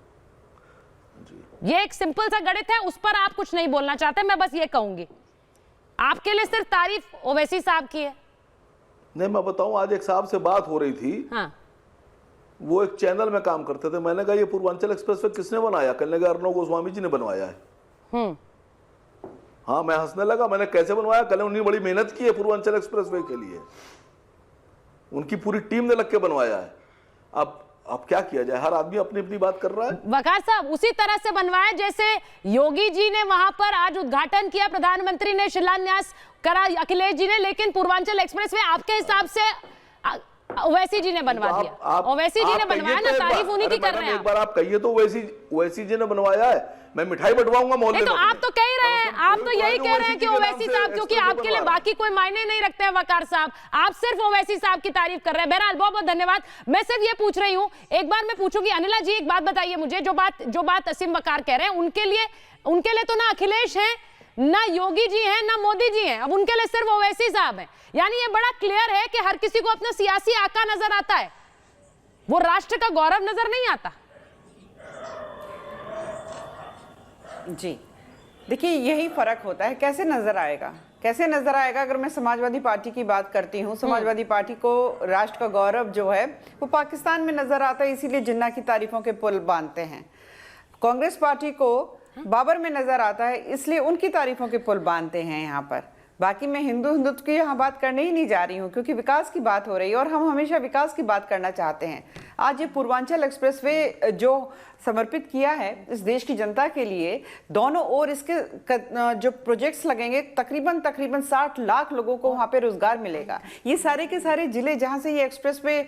जी, ये एक सिंपल सा गणित है, उस पर आप कुछ नहीं बोलना चाहते। मैं बस ये कहूंगी, आपके लिए सिर्फ तारीफ ओवैसी साहब की है। नहीं, मैं बताऊं, आज एक साहब से बात हो रही थी। हाँ। वो एक चैनल में काम करते थे। मैंने कहा ये पूर्वांचल एक्सप्रेसवे किसने बनाया? कहने लगा अर्णव गोस्वामी जी ने बनवाया है। हाँ, मैं हंसने लगा। मैंने कैसे बनवाया? कल उन्होंने बड़ी मेहनत की है पूर्वांचल एक्सप्रेसवे के लिए, उनकी पूरी टीम ने लग के बनवाया है। अब क्या किया जाए, हर आदमी अपनी अपनी बात कर रहा है। वकार साहब, उसी तरह से बनवाया जैसे योगी जी ने वहां पर आज उद्घाटन किया, प्रधानमंत्री ने शिलान्यास करा, अखिलेश जी ने, लेकिन पूर्वांचल एक्सप्रेसवे आपके हिसाब से ओवैसी जी ने बनवा दिया। ओवैसी जी ने बनवाया ना, तारीफ उन्हीं की कर रहे हैं। एक बार आप कहिए तो ओवैसी जी ने बनवाया है, मैं मिठाई बंटवाऊंगा मोहल्ले में। तो आप तो कह ही रहे हैं, आप तो यही कह रहे हैं कि ओवैसी साहब, क्योंकि आपके लिए बाकी कोई मायने नहीं रखते हैं वकार साहब, आप सिर्फ ओवैसी साहब की तारीफ कर रहे हैं। बहरहाल बहुत बहुत धन्यवाद। मैं सिर्फ ये पूछ रही हूँ, एक बार मैं पूछूंगी अनिला जी, एक बात बताइए मुझे, जो बात असीम वकार कह रहे हैं, उनके लिए तो ना अखिलेश है, ना योगी जी हैं, ना मोदी जी हैं, अब उनके लिए सिर्फ ओवैसी साहब हैं। यानी ये बड़ा क्लियर है कि हर किसी को अपना सियासी आका नजर आता है, वो राष्ट्र का गौरव नजर नहीं आता। जी देखिए, यही फर्क होता है। कैसे नजर आएगा? अगर मैं समाजवादी पार्टी की बात करती हूँ, समाजवादी पार्टी को राष्ट्र का गौरव जो है वो पाकिस्तान में नजर आता है, इसीलिए जिन्ना की तारीफों के पुल बांधते हैं। कांग्रेस पार्टी को बाबर में नजर आता है, इसलिए उनकी तारीफों के पुल बांधते हैं यहाँ पर। बाकी मैं हिंदुत्व की यहाँ बात करने ही नहीं जा रही हूँ, क्योंकि विकास की बात हो रही है और हम हमेशा विकास की बात करना चाहते हैं। आज ये पूर्वांचल एक्सप्रेसवे जो समर्पित किया है इस देश की जनता के लिए, दोनों ओर इसके जो प्रोजेक्ट्स लगेंगे, तकरीबन 60 लाख लोगों को वहाँ पे रोजगार मिलेगा। ये सारे के सारे जिले जहाँ से ये एक्सप्रेसवे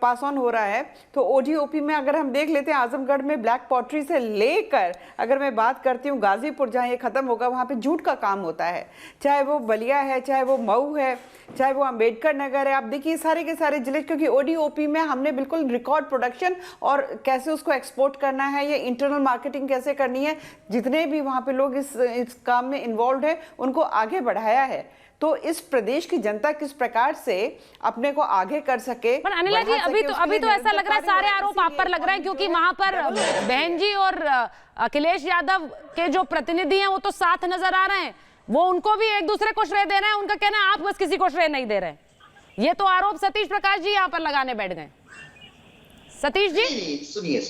पास ऑन हो रहा है, तो ओडीओपी में अगर हम देख लेते हैं, आजमगढ़ में ब्लैक पॉटरी से लेकर, अगर मैं बात करती हूँ गाजीपुर जहाँ ये खत्म होगा, वहाँ पे जूट का काम होता है, चाहे वो बलिया है, चाहे वो मऊ है, चाहे वो अंबेडकर नगर है। आप देखिए सारे के सारे जिले, क्योंकि ओडीओपी में हमने बिल्कुल रिकॉर्ड प्रोडक्शन और कैसे उसको एक्सपोर्ट करना है, ये इंटरनल मार्केटिंग कैसे करनी है, जितने भी वहाँ पे लोग इस काम में इन्वॉल्व है उनको आगे बढ़ाया है। तो इस प्रदेश की जनता किस प्रकार से अपने को आगे कर सके। पर अनिला जी, अभी तो ऐसा लग रहा है सारे आरोप आप पर लग रहा है, क्योंकि वहां पर बहन जी और अखिलेश यादव के जो प्रतिनिधि हैं वो तो साथ नजर आ रहे हैं, वो उनको भी एक दूसरे को श्रेय दे रहे हैं। उनका कहना है आप बस किसी को श्रेय नहीं दे रहे। ये तो आरोप सतीश प्रकाश जी यहाँ पर लगाने बैठ गए। सतीश जी सुनिए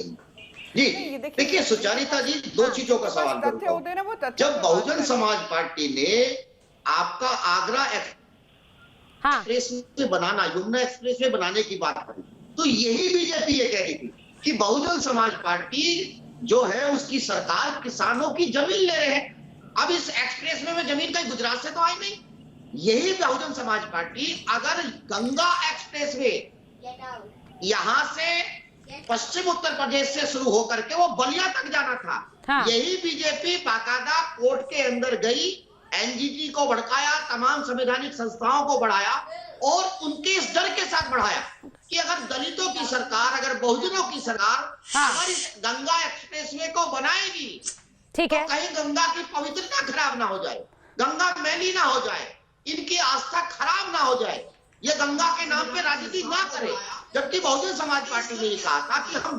जी, देखिए सुचारिता जी, दो चीजों का सवाल करता हूं। जब बहुजन समाज पार्टी ने आपका आगरा एक्सप्रेस में बनाना, यमुना एक्सप्रेस में बनाने की बात करी, तो यही बीजेपी ये कह रही थी कि बहुजन समाज पार्टी जो है उसकी सरकार किसानों की जमीन ले रहे हैं। अब इस एक्सप्रेस में जमीन कहीं गुजरात से तो आई नहीं, यही बहुजन समाज पार्टी अगर गंगा एक्सप्रेसवे यहां से पश्चिम उत्तर प्रदेश से शुरू होकर के वो बलिया तक जाना था, यही बीजेपी बाकायदा कोर्ट के अंदर गई, एनजीटी को भड़काया, तमाम संवैधानिक संस्थाओं को बढ़ाया और उनके इस डर के साथ बढ़ाया कि अगर दलितों की सरकार, अगर बहुजनों की सरकार अगर इस गंगा एक्सप्रेसवे को बनाएगी, ठीक है, तो कहीं गंगा की पवित्रता खराब ना हो जाए, गंगा मैली ना हो जाए, इनकी आस्था खराब ना हो जाए, ये गंगा के नाम पे राजनीति ना करे। जबकि बहुजन समाज पार्टी ने ये कहा था कि हम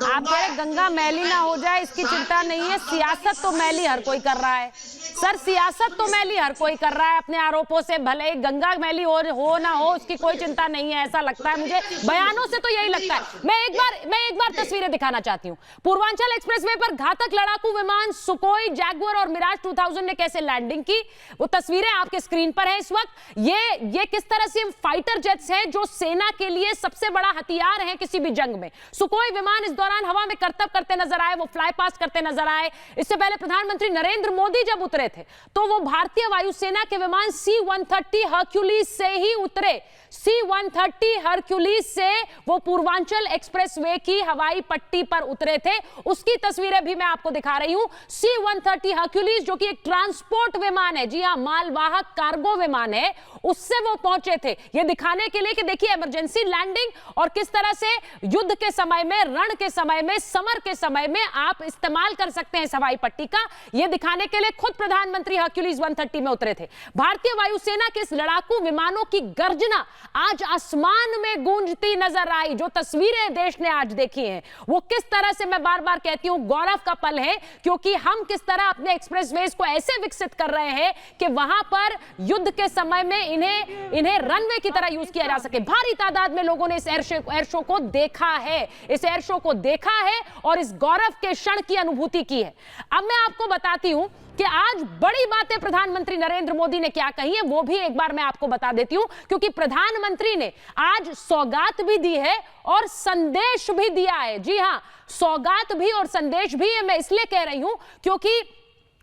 गंगा मैली ना हो जाए इसकी चिंता नहीं है, सियासत तो मैली हर कोई कर रहा है सर, सियासत तो मैली हर कोई कर रहा है अपने आरोपों से, भले गंगा मैली हो ना हो उसकी कोई चिंता नहीं है, ऐसा लगता है मुझे, बयानों से तो यही लगता है। मैं एक बार तस्वीरें दिखाना चाहती हूँ। पूर्वांचल एक्सप्रेसवे पर घातक लड़ाकू विमान सुकोई, जैगुआर और मिराज 2000 ने कैसे लैंडिंग की, वो तस्वीरें आपके स्क्रीन पर है इस वक्त। ये किस तरह से फाइटर जेट्स हैं जो सेना के लिए सबसे बड़ा हथियार है किसी भी जंग में। सुकोई विमान इस दौरान हवा में करतब करते नजर आए, वो फ्लाई पास्ट करते नजर आए। इससे पहले प्रधानमंत्री नरेंद्र मोदी जब उतरे थे तो वो भारतीय वायुसेना के विमान C-130 हरक्यूलिस से ही उतरे। C-130 हरक्यूलिस से वो पूर्वांचल एक्सप्रेसवे की हवाई पट्टी पर उतरे थे, उसकी तस्वीरें भी मैं आपको दिखा रही हूं। C-130 हरक्यूलिस जो कि एक ट्रांसपोर्ट विमान है, जी हां, मालवाहक कार्गो विमान है, उससे वो पहुंचे थे ये दिखाने के लिए कि देखिए इमरजेंसी लैंडिंग और किस तरह से युद्ध के समय में, रण के समय में, समर के समय में आप इस्तेमाल कर सकते हैं इस हवाई पट्टी का, यह दिखाने के लिए खुद प्रधानमंत्री हरक्यूलिस 130 में उतरे थे। भारतीय वायुसेना के इस लड़ाकू विमानों की गर्जना आज आसमान में गूंजती नजर आई। जो तस्वीरें देश ने आज देखी हैं वो किस तरह से, मैं बार बार कहती हूं, गौरव का पल है, क्योंकि हम किस तरह अपने एक्सप्रेसवेज को ऐसे विकसित कर रहे हैं कि वहां पर युद्ध के समय में इन्हें रनवे की तरह यूज किया जा सके। भारी तादाद में लोगों ने इस एयर शो को देखा है, इस एयर शो को देखा है और इस गौरव के क्षण की अनुभूति की है। अब मैं आपको बताती हूं कि आज बड़ी बातें प्रधानमंत्री नरेंद्र मोदी ने क्या कही है, वो भी एक बार मैं आपको बता देती हूं, क्योंकि प्रधानमंत्री ने आज सौगात भी दी है और संदेश भी दिया है। जी हां, सौगात भी और संदेश भी है। मैं इसलिए कह रही हूं क्योंकि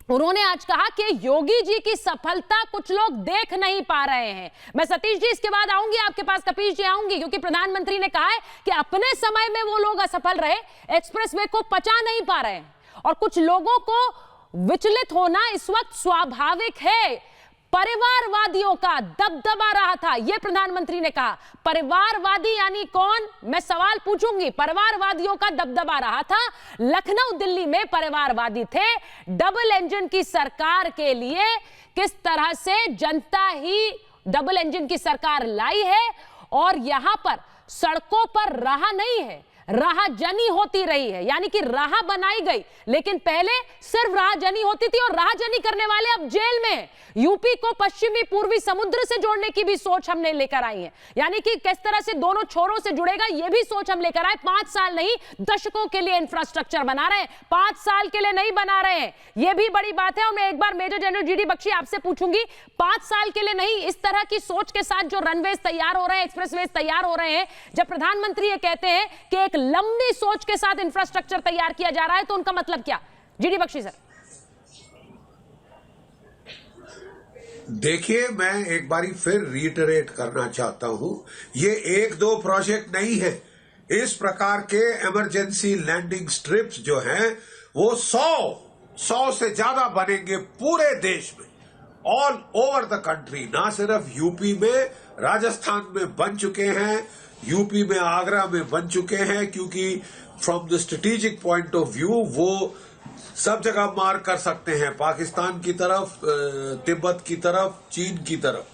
उन्होंने आज कहा कि योगी जी की सफलता कुछ लोग देख नहीं पा रहे हैं। मैं सतीश जी इसके बाद आऊंगी आपके पास, कपीश जी आऊंगी, क्योंकि प्रधानमंत्री ने कहा है कि अपने समय में वो लोग असफल रहे, एक्सप्रेसवे को पचा नहीं पा रहे हैं और कुछ लोगों को विचलित होना इस वक्त स्वाभाविक है। परिवारवादियों का दबदबा रहा था, यह प्रधानमंत्री ने कहा। परिवारवादी यानी कौन, मैं सवाल पूछूंगी। परिवारवादियों का दबदबा रहा था। लखनऊ दिल्ली में परिवारवादी थे। डबल इंजन की सरकार के लिए किस तरह से जनता ही डबल इंजन की सरकार लाई है और यहां पर सड़कों पर राह नहीं है, राहजनी होती रही है, यानी कि राह बनाई गई, लेकिन पहले सिर्फ राहजनी होती थी और राहजनी करने वाले अब जेल में हैं। यूपी को पश्चिमी पूर्वी समुद्र से जोड़ने की भी सोच हमने लेकर आई है, यानी कि किस तरह से दोनों छोरों से जुड़ेगा यह भी सोच हम लेकर आए। 5 साल नहीं, दशकों के लिए इंफ्रास्ट्रक्चर बना रहे हैं, 5 साल के लिए नहीं बना रहे हैं, यह भी बड़ी बात है। और मैं एक बार मेजर जनरल जीडी बख्शी आपसे पूछूंगी, 5 साल के लिए नहीं, इस तरह की सोच के साथ जो रनवेज तैयार हो रहे हैं, एक्सप्रेसवेज तैयार हो रहे हैं, जब प्रधानमंत्री ये कहते हैं कि एक लंबी सोच के साथ इंफ्रास्ट्रक्चर तैयार किया जा रहा है, तो उनका मतलब क्या? GD Bakshi sir. देखिए, मैं एक बारी फिर रीटरेट करना चाहता हूं, ये 1-2 प्रोजेक्ट नहीं है। इस प्रकार के इमरजेंसी लैंडिंग स्ट्रिप्स जो हैं वो 100 से ज्यादा बनेंगे पूरे देश में, ऑल ओवर द कंट्री। ना सिर्फ यूपी में, राजस्थान में बन चुके हैं, यूपी में आगरा में बन चुके हैं, क्योंकि from the strategic point of view वो सब जगह मार कर सकते हैं, पाकिस्तान की तरफ, तिब्बत की तरफ, चीन की तरफ।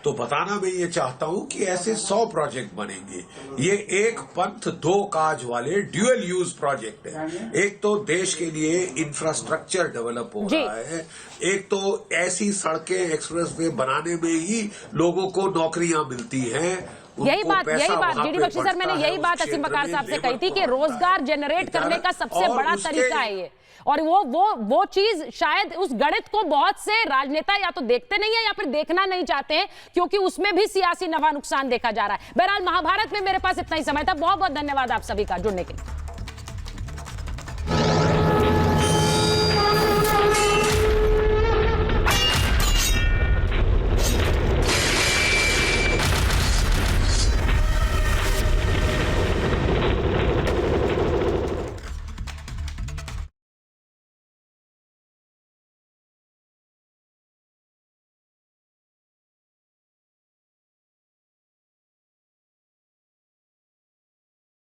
तो बताना मैं ये चाहता हूं कि ऐसे 100 प्रोजेक्ट बनेंगे। ये एक पंथ दो काज वाले ड्यूअल यूज प्रोजेक्ट है। एक तो देश के लिए इंफ्रास्ट्रक्चर डेवलप हो रहा है, एक तो ऐसी सड़कें, एक्सप्रेसवे बनाने में ही लोगों को नौकरियां मिलती हैं। यही बात जीडी बख्शी सर, मैंने यही बात असीम बकार साहब से कही थी कि रोजगार जनरेट करने का सबसे बड़ा तरीका है ये, और वो चीज शायद उस गणित को बहुत से राजनेता या तो देखते नहीं है या फिर देखना नहीं चाहते हैं, क्योंकि उसमें भी सियासी नफा नुकसान देखा जा रहा है। बहरहाल महाभारत में मेरे पास इतना ही समय था। बहुत बहुत धन्यवाद आप सभी का जुड़ने के लिए।